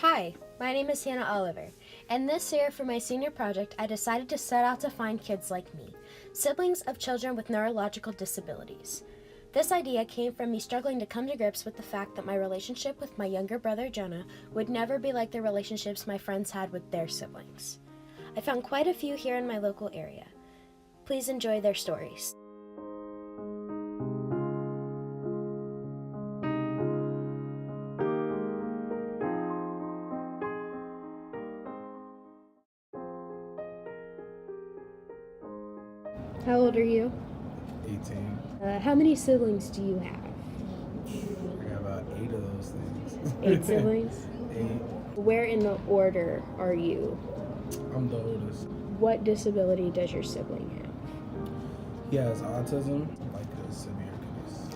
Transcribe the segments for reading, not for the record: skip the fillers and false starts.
Hi, my name is Hannah Oliver, and this year for my senior project, I decided to set out to find kids like me, siblings of children with neurological disabilities. This idea came from me struggling to come to grips with the fact that my relationship with my younger brother Jonah would never be like the relationships my friends had with their siblings. I found quite a few here in my local area. Please enjoy their stories. How old are you? 18. How many siblings do you have? I got about 8 of those things. 8 siblings? 8. Where in the order are you? I'm the oldest. What disability does your sibling have? He has autism, like a severe case.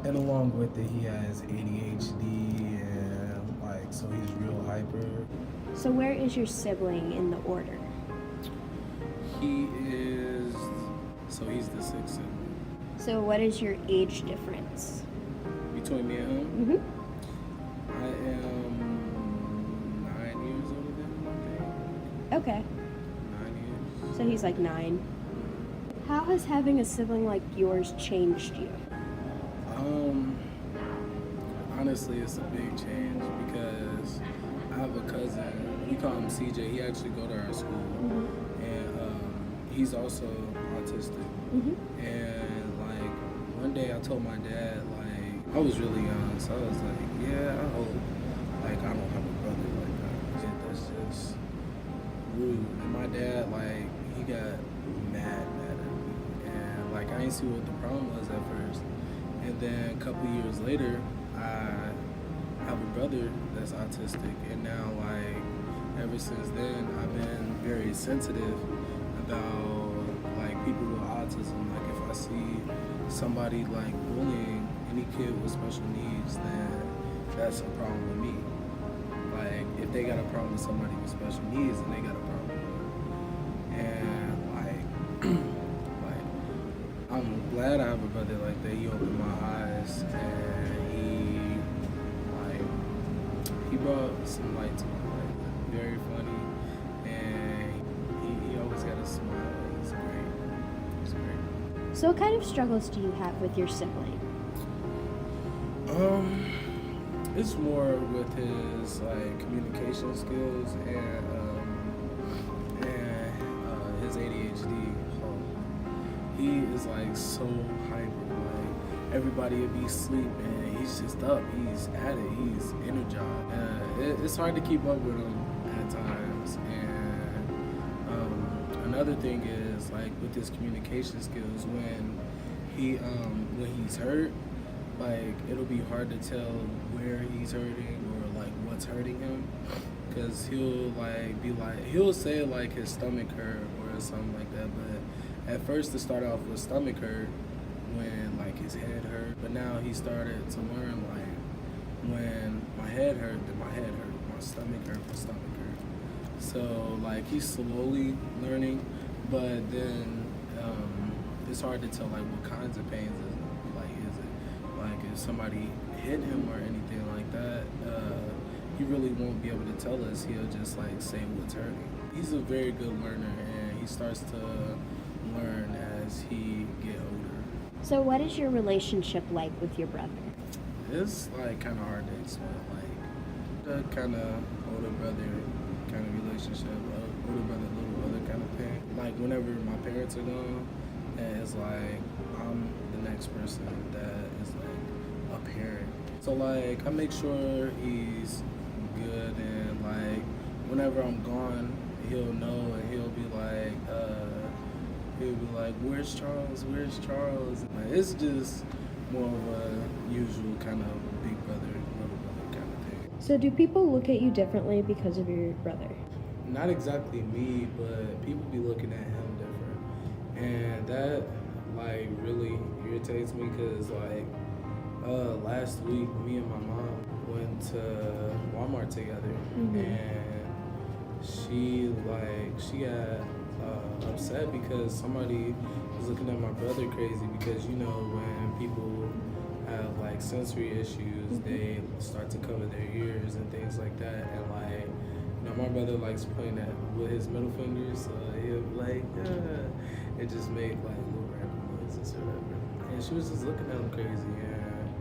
And along with it, he has ADHD and so he's real hyper. So where is your sibling in the order? He's the sixth sibling. So what is your age difference? Between me and him? Mm-hmm. I am 9 years older than him, I think. Okay. 9 years. So he's like 9. How has having a sibling like yours changed you? Honestly, it's a big change because I have a cousin. We call him CJ. He actually go to our school, and he's also autistic. And one day I told my dad, I was really young, so I was like, yeah, I hope I don't have a brother like that. That's just rude. And my dad, he got mad at me, and I didn't see what the problem was at first. And then a couple years later, I have a brother that's autistic, and now ever since then I've been very sensitive about people with autism. If I see somebody bullying any kid with special needs, then that's a problem with me. If they got a problem with somebody with special needs, then they got a problem with me. And I'm glad I have a brother like that. He opened my eyes, and he brought some light to my life. Very funny, and he always got a smile. He's great. He's great. So what kind of struggles do you have with your sibling? It's more with his communication skills and his ADHD. He is so hyper. Everybody will be asleep and he's just up. He's at it. He's energized. It's hard to keep up with him at times. And another thing is with his communication skills, when he's hurt, it'll be hard to tell where he's hurting or what's hurting him, because he'll say his stomach hurt or something like that. But at first, it started off with stomach hurt when his head hurt, but now he started to learn when my head hurt, then my head hurt, my stomach hurt, my stomach hurt. So he's slowly learning, but then it's hard to tell what kinds of pains is it. If somebody hit him or anything like that, he really won't be able to tell us. He'll just say what's hurting. He's a very good learner, and he starts to learn as he get older. So what is your relationship like with your brother? It's kind of hard to explain. The kind of older brother kind of relationship, older brother, little brother kind of thing. Whenever my parents are gone, and it's I'm the next person that is a parent. So I make sure he's good, and whenever I'm gone, he'll know, and he'll be where's Charles? Where's Charles? It's just more of a usual kind of big brother, little brother kind of thing. So do people look at you differently because of your brother? Not exactly me, but people be looking at him different. And that really irritates me, because last week me and my mom went to Walmart together, and she got upset because somebody was looking at my brother crazy, because when people have sensory issues, they start to cover their ears and things like that. And like, you know, my brother likes playing that with his middle fingers, so he'll be like, it just made like little random noises or whatever. And she was just looking at him crazy, and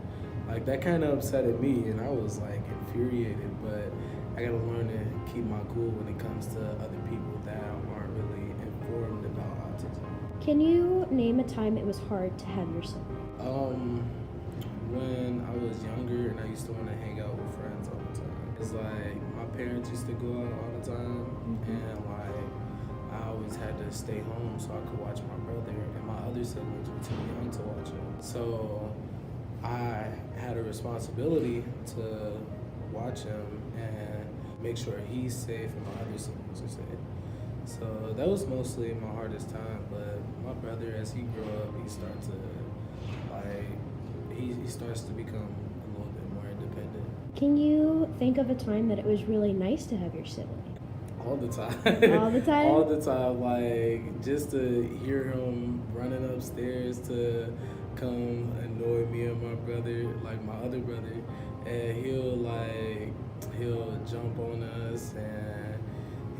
like that kind of upsetted me, and I was like infuriated. But I gotta learn to keep my cool when it comes to other people that aren't really informed about autism. Can you name a time it was hard to have your sibling? When I was younger and I used to want to hang out with friends all the time. It's like my parents used to go out all the time, and like I always had to stay home so I could watch my brother, and my other siblings were too young to watch him. So I had a responsibility to watch him and make sure he's safe and my other siblings are safe. So that was mostly my hardest time. But my brother, as he grew up, he starts to he starts to become a little bit more independent. Can you think of a time that it was really nice to have your sibling? All the time. All the time? All the time. Like, just to hear him running upstairs to come annoy me and my brother, like my other brother, and he'll jump on us, and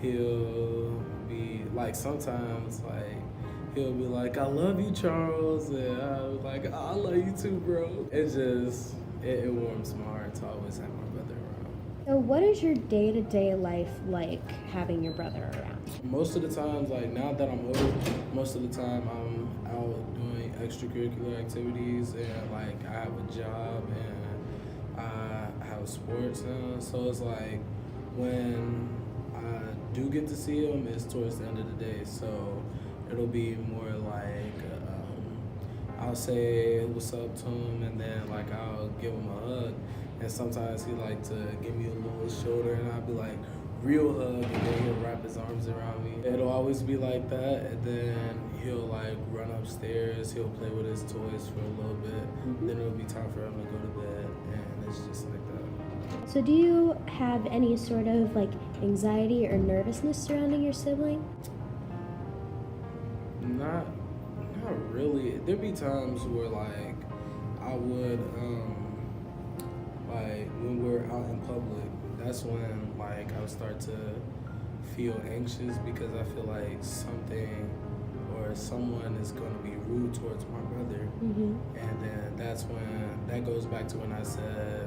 he'll be like, sometimes like he'll be like, I love you, Charles, and I was like, oh, I love you too, bro. It warms my heart to always have my brother around. So what is your day-to-day life like having your brother around? Most of the times, like now that I'm older, most of the time I'm out doing extracurricular activities, and like I have a job and I have sports now. So it's like when I do get to see him, it's towards the end of the day. So it'll be more like I'll say what's up to him, and then like I'll give him a hug, and sometimes he like to give me a little shoulder, and I'll be like, real hug, and then he'll wrap his arms around me. It'll always be like that, and then he'll like run upstairs, he'll play with his toys for a little bit, then it'll be time for him to go to bed, and it's just like that. So do you have any sort of like anxiety or nervousness surrounding your sibling? Not really. There'd be times where like I would like when we're out in public, that's when like I would start to feel anxious because I feel like something or someone is going to be rude towards my brother. And then that's when that goes back to when I said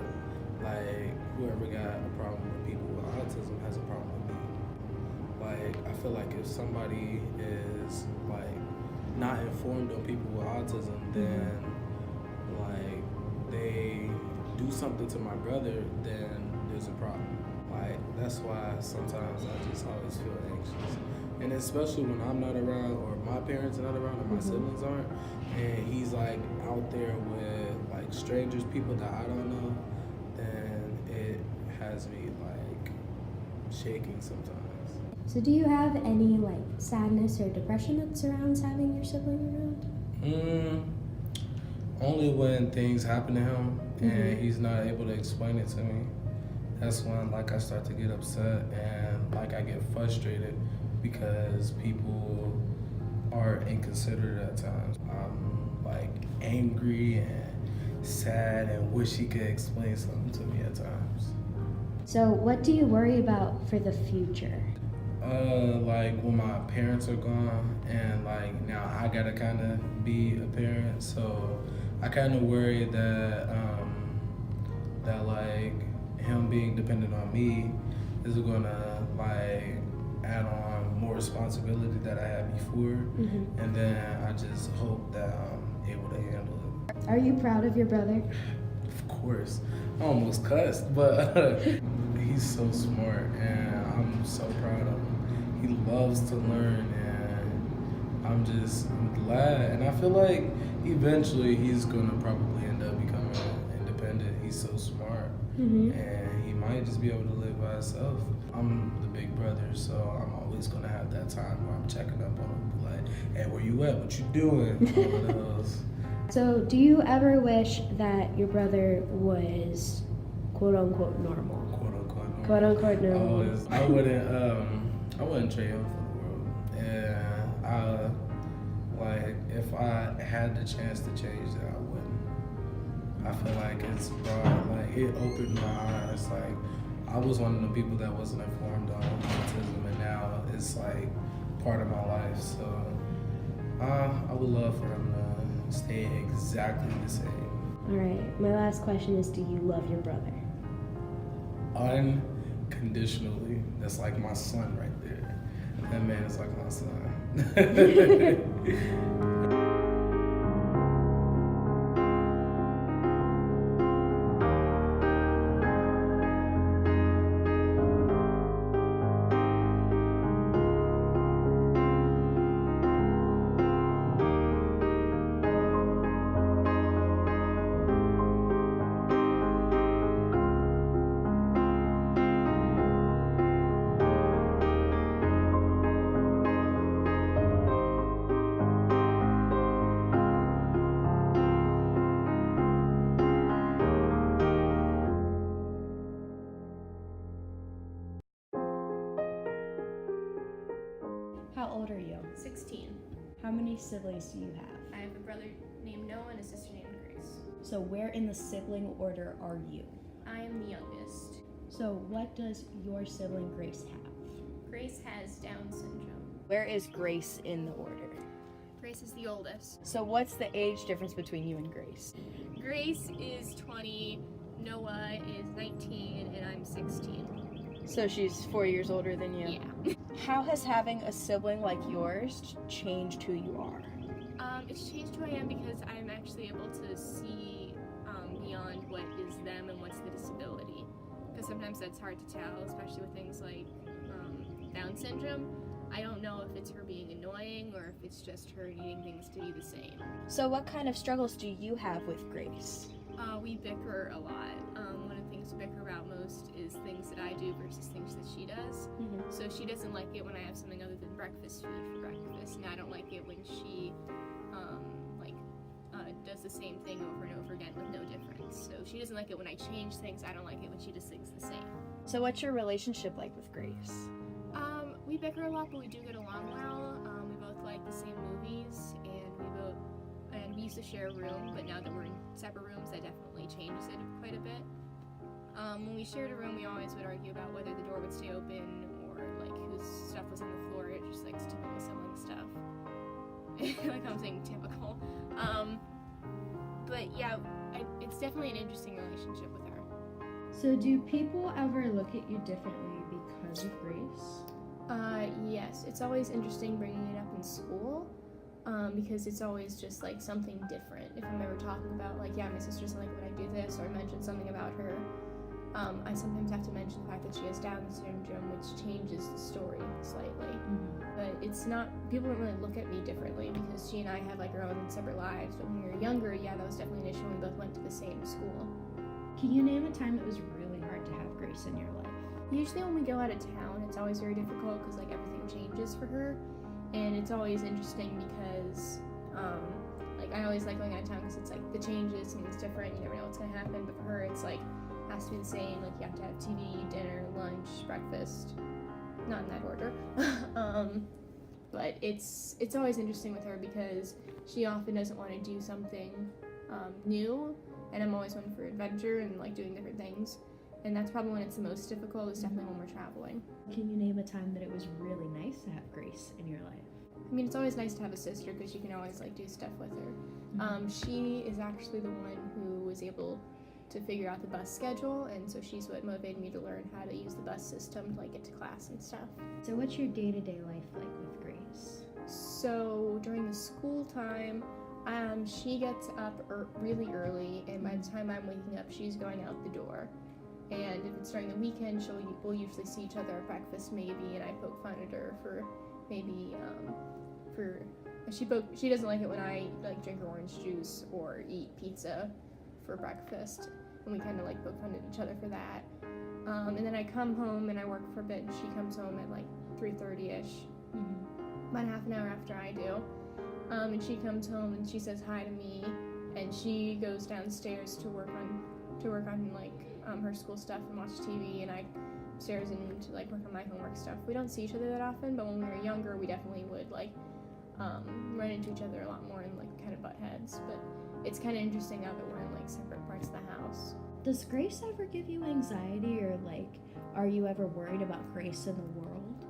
like whoever got a problem with people with autism has a problem with me. Like, I feel like if somebody is like not informed on people with autism, then like they do something to my brother, then there's a problem. Like, that's why sometimes I just always feel anxious. And especially when I'm not around, or my parents are not around, or my siblings aren't, and he's like out there with like strangers, people that I don't know, then it has me like shaking sometimes. So do you have any like sadness or depression that surrounds having your sibling around? Only when things happen to him and he's not able to explain it to me. That's when like I start to get upset and like I get frustrated because people are inconsiderate at times. I'm like angry and sad and wish he could explain something to me at times. So what do you worry about for the future? Like when my parents are gone and like now I gotta kind of be a parent, so I kind of worry that that like him being dependent on me is gonna like add on more responsibility that I had before, and then I just hope that I'm able to handle it. Are you proud of your brother? Of course, I almost cussed, but he's so smart and I'm so proud of him. He loves to learn, and I'm glad, and I feel like eventually he's gonna probably end up becoming independent. He's so smart, and he might just be able to live by himself. I'm the big brother, so I'm always gonna have that time where I'm checking up on him, be like, hey, where you at? What you doing? All of those. So do you ever wish that your brother was quote unquote normal? Quote unquote normal. I wouldn't trade him for the world. And like if I had the chance to change that, I I feel like it's brought, like, it opened my eyes. Like, I was one of the people that wasn't informed on autism, and now it's like part of my life. So I would love for him to stay exactly the same. All right, my last question is, do you love your brother? Unconditionally. That's like my son right there. That man is like my son. How old are you? 16. How many siblings do you have? I have a brother named Noah and a sister named Grace. So where in the sibling order are you? I am the youngest. So what does your sibling Grace have? Grace has Down syndrome. Where is Grace in the order? Grace is the oldest. So what's the age difference between you and Grace? Grace is 20, Noah is 19, and I'm 16. So she's 4 years older than you? Yeah. How has having a sibling like yours changed who you are? It's changed who I am because I'm actually able to see beyond what is them and what's the disability. Because sometimes that's hard to tell, especially with things like Down syndrome. I don't know if it's her being annoying or if it's just her needing things to be the same. So what kind of struggles do you have with Grace? We bicker a lot. One of the things we bicker about most is things that I do versus things that she does. Mm-hmm. So she doesn't like it when I have something other than breakfast food for breakfast, and I don't like it when she does the same thing over and over again with no difference. So she doesn't like it when I change things. I don't like it when she does things the same. So what's your relationship like with Grace? We bicker a lot, but we do get along well. We both like the same movies, and we used to share a room, but now that we're in separate rooms, that definitely changes it quite a bit. When we shared a room, we always would argue about whether the door would stay open or like whose stuff was on the floor. It just like typical sibling stuff. Like I'm saying typical. But yeah, it's definitely an interesting relationship with her. So do people ever look at you differently because of Grace? Yes, it's always interesting bringing it up in school, because it's always just like something different. If I'm ever talking about like, yeah, my sister doesn't like when I do this, or I mention something about her, I sometimes have to mention the fact that she has Down syndrome, which changes the story slightly. Mm-hmm. But it's not, people don't really look at me differently because she and I have like our own separate lives. But when we were younger, yeah, that was definitely an issue. We both went to the same school. Can you name a time it was really hard to have Grace in your life? Usually when we go out of town, it's always very difficult because like everything changes for her, and it's always interesting because like I always like going out of town because it's like the changes, something's different, you never know what's gonna happen. But for her, it's like has to be the same. Like you have to have TV, dinner, lunch, breakfast, not in that order. But it's always interesting with her because she often doesn't want to do something new, and I'm always one for adventure and like doing different things. And that's probably when it's the most difficult, is definitely when we're traveling. Can you name a time that it was really nice to have Grace in your life? I mean, it's always nice to have a sister because you can always like do stuff with her. She is actually the one who was able to figure out the bus schedule, and so she's what motivated me to learn how to use the bus system to like get to class and stuff. So what's your day-to-day life like with Grace? So during the school time, she gets up really early, and by the time I'm waking up, she's going out the door. And if it's during the weekend, we'll usually see each other at breakfast maybe, and I poke fun at her for maybe she doesn't like it when I like drink orange juice or eat pizza for breakfast, and we kind of like poke fun at each other for that. And then I come home and I work for a bit, and she comes home at like 3:30ish, about half an hour after I do. And she comes home and she says hi to me, and she goes downstairs to work on like her school stuff and watch TV, and I upstairs and to like work on my homework stuff. We don't see each other that often, but when we were younger, we definitely would like run into each other a lot more and like kind of butt heads. But it's kind of interesting now that we're in like separate parts of the house. Does Grace ever give you anxiety, or like, are you ever worried about Grace in the world?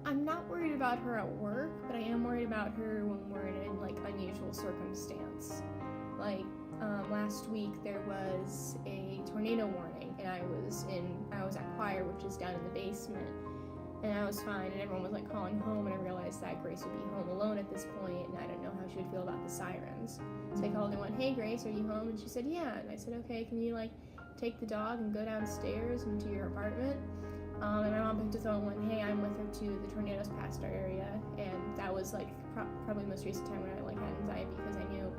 I'm not worried about her at work, but I am worried about her when we're in like unusual circumstance. Like last week there was a tornado warning, and I was at choir, which is down in the basement, and I was fine, and everyone was like calling home, and I realized that Grace would be home alone at this point, and I didn't know how she would feel about the sirens. So I called and went, "Hey Grace, are you home?" And she said, "Yeah." And I said, "Okay, can you like take the dog and go downstairs into your apartment?" And my mom picked up the phone and went, "Hey, I'm with her too. The tornadoes passed our area." And that was like probably the most recent time when I like had anxiety, because I knew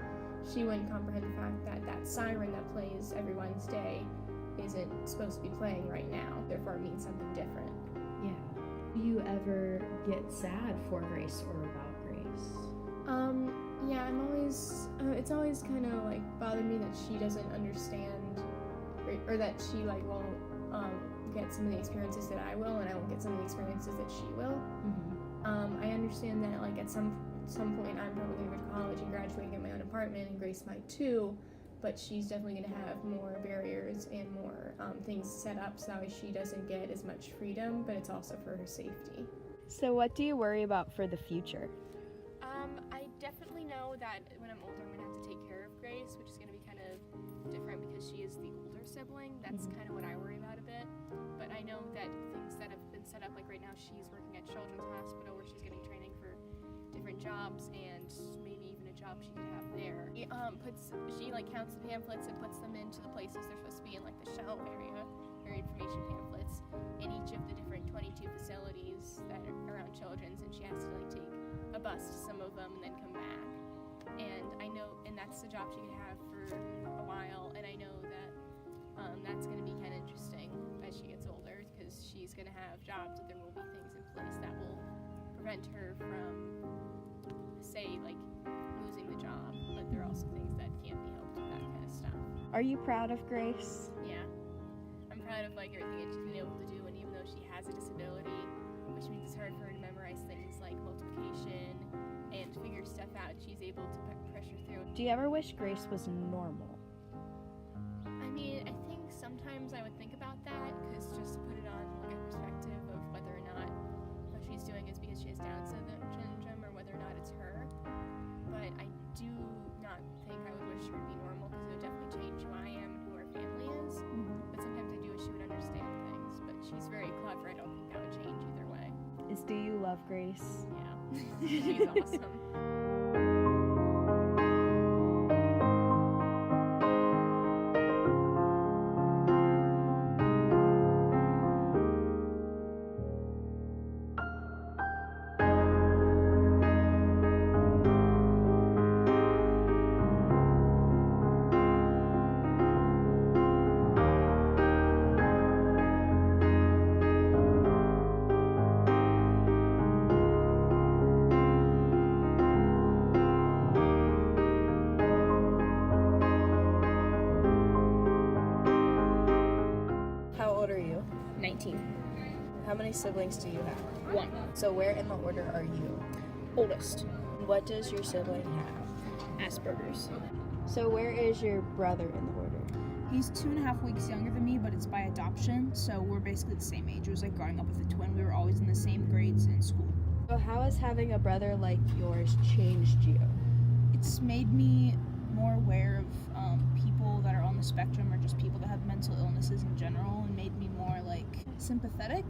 she wouldn't comprehend the fact that that siren that plays every Wednesday isn't supposed to be playing right now. Therefore, it means something different. Yeah. Do you ever get sad for Grace or about Grace? Yeah, I'm always. It's always kind of like bothered me that she doesn't understand, or that she like won't get some of the experiences that I will, and I won't get some of the experiences that she will. I understand that like at some point I'm probably going to go to college and graduate and get my own apartment, and Grace might too, but she's definitely going to have more barriers and more things set up so that way she doesn't get as much freedom, but it's also for her safety. So what do you worry about for the future? I definitely know that when I'm older, I'm going to have to take care of Grace, which is going to be kind of different because she is the older sibling. That's kind of what I worry about a bit. But I know that things that have been set up, like right now she's working at Children's Hospital where she's getting training for different jobs and maybe even a job she could have there. She like counts the pamphlets and puts them into the places they're supposed to be in, like the shelf area, or information pamphlets in each of the different 22 facilities that are around Children's, and she has to like take a bus to some of them and then come back. And I know, and that's the job she could have for a while, and I know that that's going to be kind of interesting as she gets older, because she's going to have jobs, but there will be things in place that will prevent her from, say, like losing the job, but there are also things that can't be helped with that kind of stuff. Are you proud of Grace? Yeah, I'm proud of like everything that she's been able to do, and even though she has a disability, which means it's hard for her to memorize things like multiplication and figure stuff out, she's able to pressure through. Do you ever wish Grace was normal? I mean, I think sometimes I would think about that, because just to put it on like a perspective of whether or not what she's doing is because she has Down syndrome or whether or not it's her. But I do not think I would wish her to be normal, because it would definitely change who I am and who our family is. But sometimes I do wish she would understand things, but she's very clever. I don't think that would change either way. Do you love Grace? Yeah, she's awesome. How old are you? 19. How many siblings do you have? 1. So where in the order are you? Oldest. What does your sibling have? Asperger's. So where is your brother in the order? He's 2.5 weeks younger than me, but it's by adoption, so we're basically the same age. It was like growing up with a twin. We were always in the same grades in school. So how has having a brother like yours changed you? It's made me more aware of people that are on the spectrum, or just people that have mental illnesses in general, and made me more like sympathetic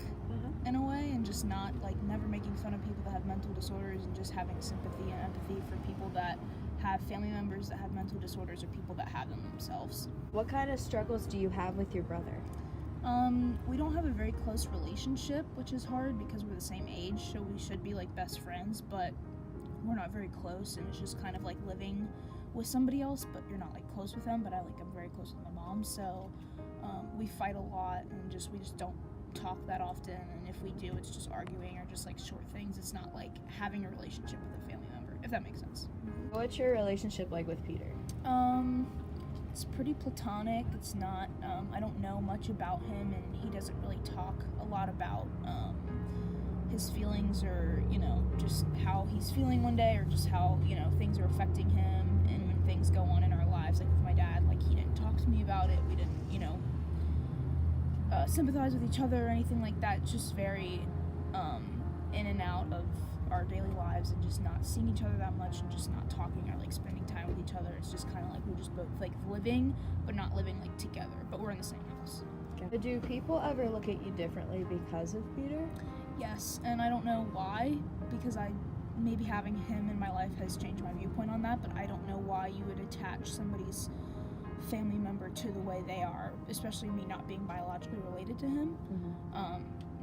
in a way, and just not like never making fun of people that have mental disorders, and just having sympathy and empathy for people that have family members that have mental disorders or people that have them themselves. What kind of struggles do you have with your brother? We don't have a very close relationship, which is hard because we're the same age, so we should be like best friends, but we're not very close, and it's just kind of like living with somebody else, but you're not like close with them. But I'm very close with my mom, so we fight a lot, and we just don't talk that often, and if we do, it's just arguing or just like short things. It's not like having a relationship with a family member, if that makes sense. What's your relationship like with Peter? It's pretty platonic. It's not, I don't know much about him, and he doesn't really talk a lot about his feelings, or just how he's feeling one day, or just how things are affecting him, and when things go on in our lives, like with my dad, like he didn't talk to me about it, we didn't sympathize with each other or anything like that. It's just very in and out of our daily lives, and just not seeing each other that much, and just not talking or like spending time with each other. It's just kind of like we're just both like living but not living like together, but we're in the same house. Do people ever look at you differently because of Peter? Yes, and I don't know why, because maybe having him in my life has changed my viewpoint on that, but I don't know why you would attach somebody's family member to the way they are, especially me not being biologically related to him.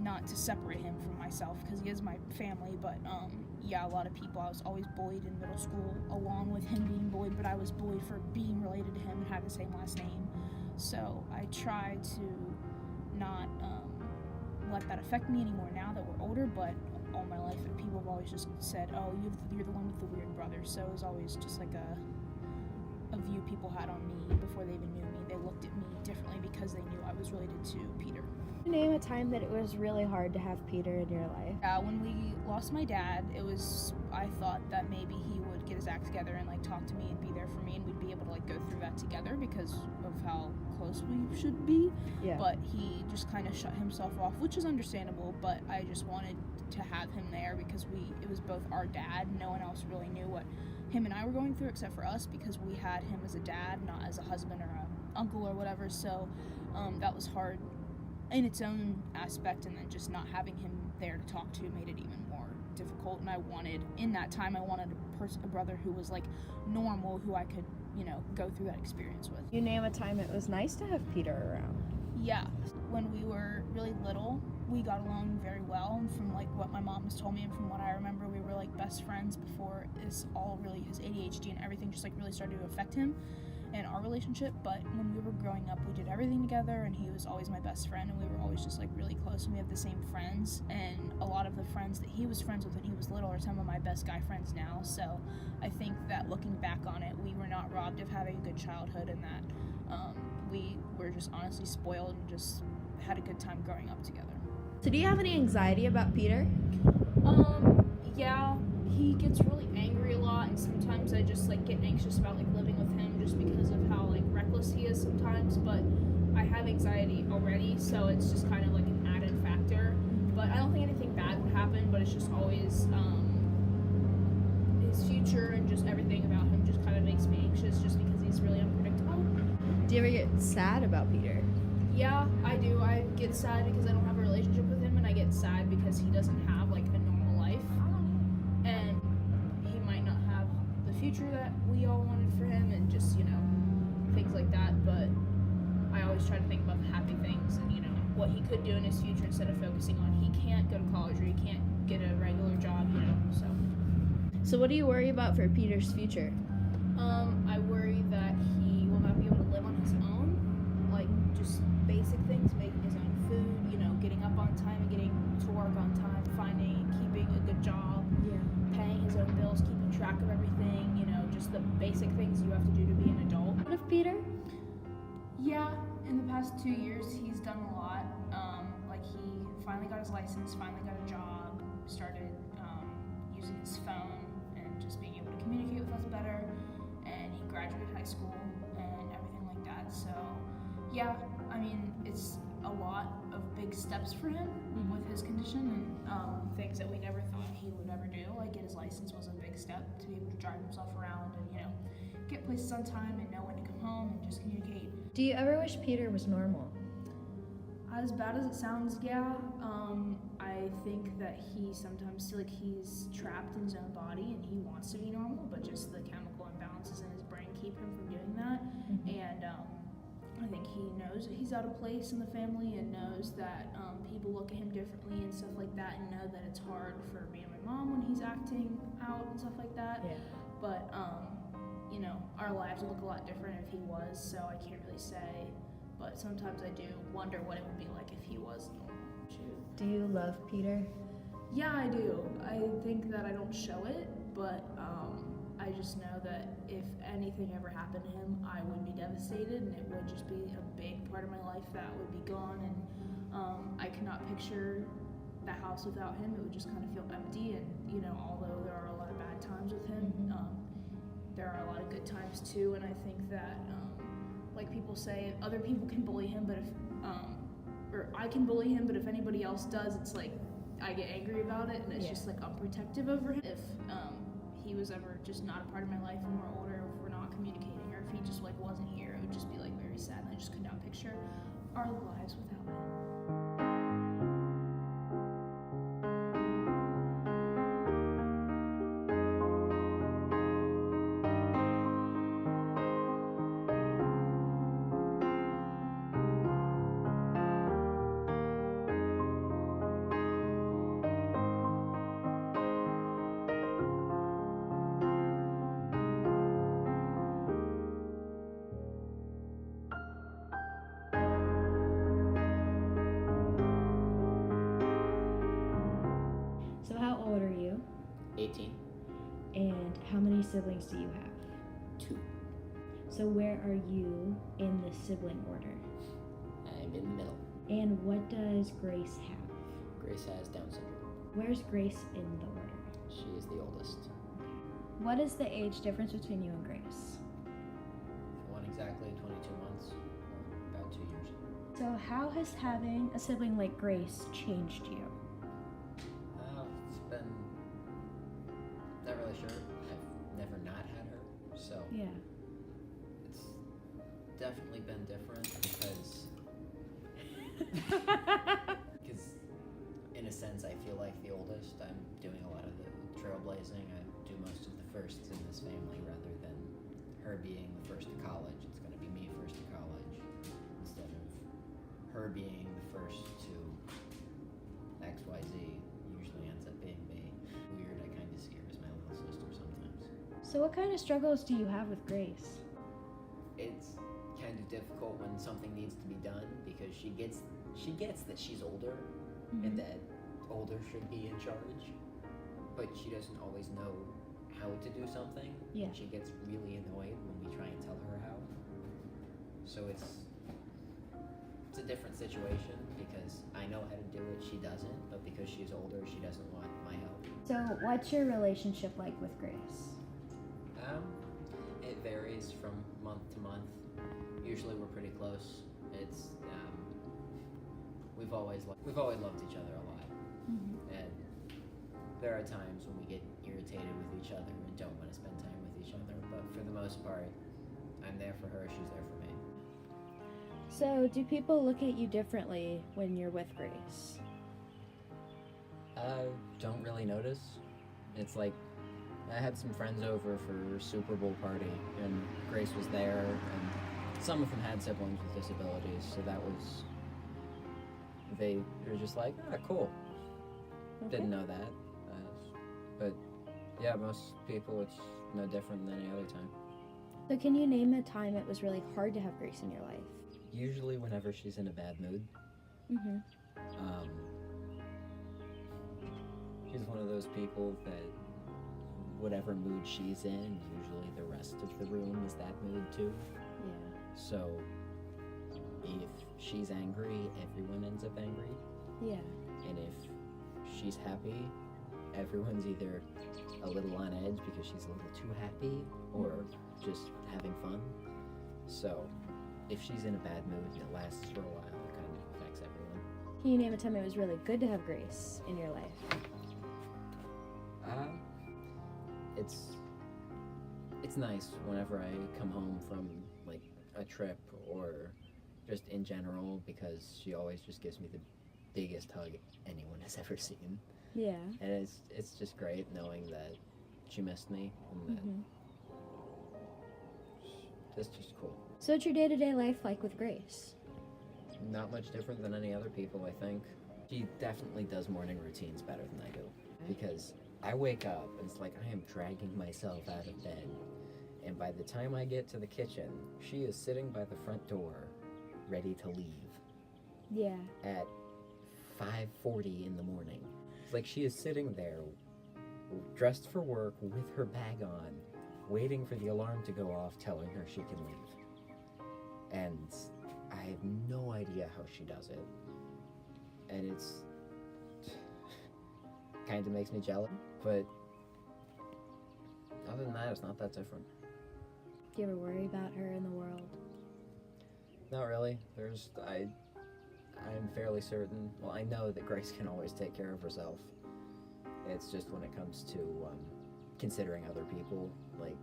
Not to separate him from myself, because he is my family, but a lot of people, I was always bullied in middle school along with him being bullied, but I was bullied for being related to him and having the same last name. So I try to not let that affect me anymore now that we're older, but all my life people have always just said, oh, you're the one with the weird brother. So it was always just like a view people had on me before they even knew me. They looked at me differently because they knew I was related to Peter. Name a time that it was really hard to have Peter in your life. When we lost my dad, I thought that maybe he would get his act together and like talk to me and be there for me, and we'd be able to like go through that together because of how close we should be. Yeah. But he just kind of shut himself off, which is understandable, but I just wanted to have him there because it was both our dad. No one else really knew what him and I were going through except for us, because we had him as a dad, not as a husband or an uncle or whatever. So that was hard in its own aspect, and then just not having him there to talk to made it even more difficult. And I wanted a brother who was like normal, who I could go through that experience with. You name a time it was nice to have Peter around. Yeah, when we were really little, we got along very well, and from like what my mom has told me and from what I remember, we were like best friends before his ADHD and everything just like really started to affect him and our relationship. But when we were growing up, we did everything together, and he was always my best friend, and we were always just like really close, and we have the same friends, and a lot of the friends that he was friends with when he was little are some of my best guy friends now. So I think that looking back on it, we were not robbed of having a good childhood, and that we were just honestly spoiled and just had a good time growing up together. So do you have any anxiety about Peter? Yeah, he gets really angry a lot, and sometimes I just like get anxious about like living with him just because of how like reckless he is sometimes, but I have anxiety already, so it's just kind of like an added factor. But I don't think anything bad would happen, but it's just always his future and just everything about him just kind of makes me anxious just because he's really unpredictable. Do you ever get sad about Peter? Yeah, I do. I get sad because I don't have a relationship with him, and I get sad because he doesn't have like a normal life, and he might not have the future that we all wanted for him, and just things like that. But I always try to think about the happy things and what he could do in his future instead of focusing on he can't go to college or he can't get a regular job, So what do you worry about for Peter's future? I worry that he will not be able to live on his own, like just basic things, making his own food, getting up on time and getting to work on time, keeping a good job, paying his own bills, keeping track of everything, just the basic things you have to do to be an adult. What of Peter? Yeah, in the past 2 years, he's done a lot. He finally got his license, finally got a job, started using his phone and just being able to communicate with us better, and he graduated high school and everything like that. So, yeah, I mean, it's a lot of big steps for him with his condition, and things that we never thought he would ever do. Like, get his license was a big step to be able to drive himself around and, get places on time and know when to come home and just communicate. Do you ever wish Peter was normal? As bad as it sounds, yeah. I think that he sometimes feels like he's trapped in his own body and he wants to be normal, but just the chemical imbalances in his brain keep him from doing that. And I think he knows that he's out of place in the family and knows that people look at him differently and stuff like that, and know that it's hard for me and my mom when he's acting out and stuff like that. Yeah. But our lives would look a lot different if he was, so I can't really say. But sometimes I do wonder what it would be like if he was normal. Do you love Peter? Yeah, I do. I think that I don't show it, but I just know that if anything ever happened to him, I would be devastated, and it would just be a big part of my life that would be gone, and I cannot picture the house without him, it would just kind of feel empty. And you know, although there are a lot of bad times with him, there are a lot of good times too. And I think that, like people say, other people can bully him, but if or I can bully him, but if anybody else does, it's like I get angry about it, and it's just like I'm protective over him. If he was ever just not a part of my life when we're older, if we're not communicating, or if he just like wasn't here, it would just be like very sad, and I just could not picture our lives without him. So how old are you? 18. And how many siblings do you have? 2. So where are you in the sibling order? I'm in the middle. And what does Grace have? Grace has Down syndrome. Where's Grace in the order? She is the oldest. What is the age difference between you and Grace? One exactly 22 months, or about 2 years. So how has having a sibling like Grace changed you? It's been, not really sure. I've never not had her, so Yeah. it's definitely been different because in a sense I feel like the oldest. I'm doing a lot of the trailblazing. I do most of the firsts in this family rather than her being the first to college. It's going to be me first to college instead of her being the first to XYZ. Usually ends up being me. Weird, I kind of see her as my little sister sometimes. So what kind of struggles do you have with Grace? It's kind of difficult when something needs to be done because she gets that she's older and that older should be in charge, but she doesn't always know how to do something. Yeah. And she gets really annoyed when we try and tell her how. So it's a different situation because I know how to do it, she doesn't, but because she's older, she doesn't want my help. So what's your relationship like with Grace? It varies from month to month. Usually we're pretty close. It's we've always loved each other a lot, and there are times when we get irritated with each other and don't want to spend time with each other. But for the most part, I'm there for her. She's there for me. So do people look at you differently when you're with Grace? I don't really notice. It's like I had some friends over for a Super Bowl party, and Grace was there, and some of them had siblings with disabilities, so that was. They were just like, ah, cool. Okay. Didn't know that. But yeah, most people, it's no different than any other time. So can you name a time it was really hard to have Grace in your life? Usually whenever she's in a bad mood. She's one of those people that whatever mood she's in, usually the rest of the room is that mood too. Yeah. So if she's angry, everyone ends up angry. Yeah. And if she's happy, everyone's either a little on edge because she's a little too happy or just having fun. So if she's in a bad mood and it lasts for a while, it kind of affects everyone. Can you name a time it was really good to have Grace in your life? It's nice whenever I come home from like a trip or just in general because she always just gives me the biggest hug anyone has ever seen. Yeah. And it's just great knowing that she missed me and that it's just cool. So what's your day-to-day life like with Grace? Not much different than any other people, I think. She definitely does morning routines better than I do because I wake up and it's like I am dragging myself out of bed, and by the time I get to the kitchen, she is sitting by the front door ready to leave Yeah. at 5:40 in the morning. It's like she is sitting there dressed for work with her bag on, waiting for the alarm to go off, telling her she can leave. And I have no idea how she does it. And kind of makes me jealous. But other than that, it's not that different. Do you ever worry about her in the world? Not really. I'm fairly certain. Well, I know that Grace can always take care of herself. It's just when it comes to considering other people, like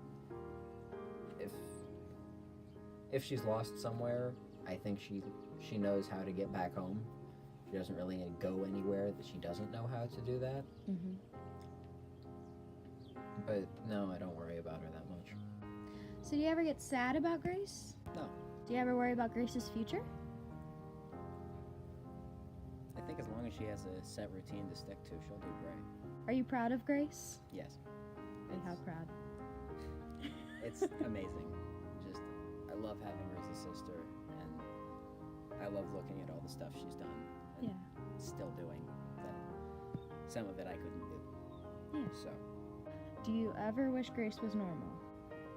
if she's lost somewhere, I think she knows how to get back home. She doesn't really go anywhere that she doesn't know how to do that. Mm-hmm. But no, I don't worry about her that much. So do you ever get sad about Grace? No. Do you ever worry about Grace's future? I think as long as she has a set routine to stick to, she'll do great. Are you proud of Grace? Yes. And how proud? It's amazing. Just, I love having her as a sister, and I love looking at all the stuff she's done and still doing that. Some of it I couldn't do. Yeah. So, Do you ever wish Grace was normal?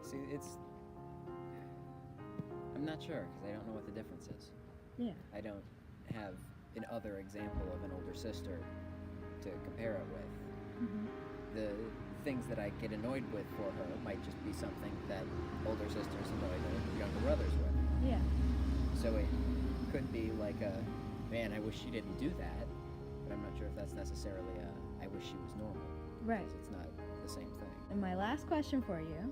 see, I'm not sure because I don't know what the difference is. Yeah. I don't have an other example of an older sister to compare it with. Mm-hmm. The things that I get annoyed with for her might just be something that older sisters annoy their younger brothers with. Yeah. So it could be like man, I wish she didn't do that, but I'm not sure if that's necessarily I wish she was normal. Right. Because it's not the same thing. And my last question for you.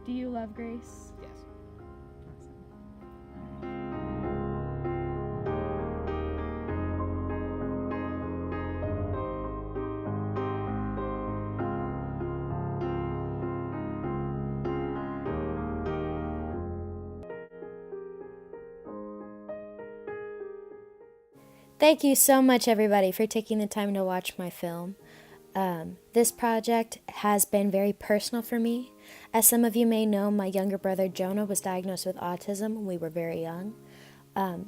Do you love Grace? Yes. Thank you so much, everybody, for taking the time to watch my film. This project has been very personal for me. As some of you may know, my younger brother Jonah was diagnosed with autism when we were very young.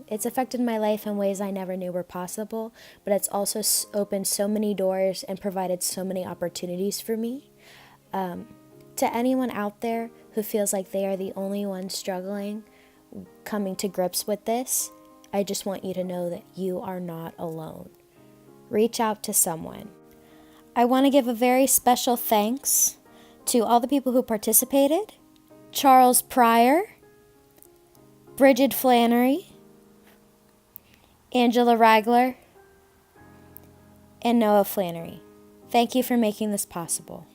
It's affected my life in ways I never knew were possible, but it's also opened so many doors and provided so many opportunities for me. To anyone out there who feels like they are the only one struggling, coming to grips with this, I just want you to know that you are not alone. Reach out to someone. I want to give a very special thanks to all the people who participated: Charles Pryor, Bridget Flannery, Angela Ragler, and Noah Flannery. Thank you for making this possible.